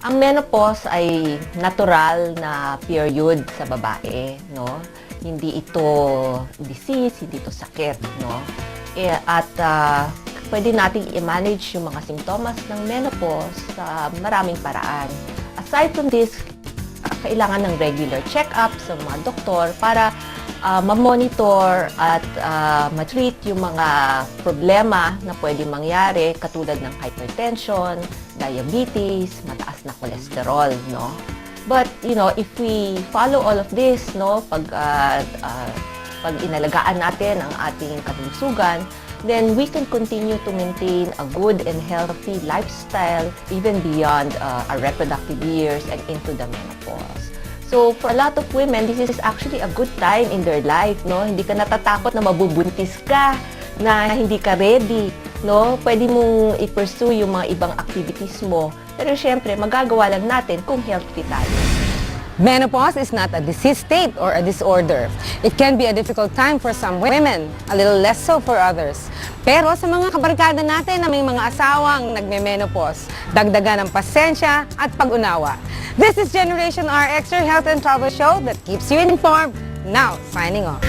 Ang menopause ay natural na period sa babae, no? Hindi ito disease, hindi ito sakit, no? At pwede nating i-manage yung mga simptomas ng menopause sa maraming paraan. Aside from this, kailangan ng regular check-up sa mga doktor para ma-monitor at ma-treat yung mga problema na pwede mangyari katulad ng hypertension, diabetes, mataas na cholesterol, no? But, if we follow all of this, no, pag inalagaan natin ang ating kalusugan, then we can continue to maintain a good and healthy lifestyle even beyond our reproductive years and into the menopause. So, for a lot of women, this is actually a good time in their life, no? Hindi ka natatakot na mabubuntis ka, na hindi ka ready, no? Pwede mong i-pursue yung mga ibang activities mo. Pero syempre, magagawa lang natin kung healthy tayo. Menopause is not a disease state or a disorder. It can be a difficult time for some women, a little less so for others. Pero sa mga kabarkada natin na may mga asawang nagme-menopause, dagdagan ng pasensya at pag-unawa. This is Generation RX, your health and travel show that keeps you informed. Now, signing off.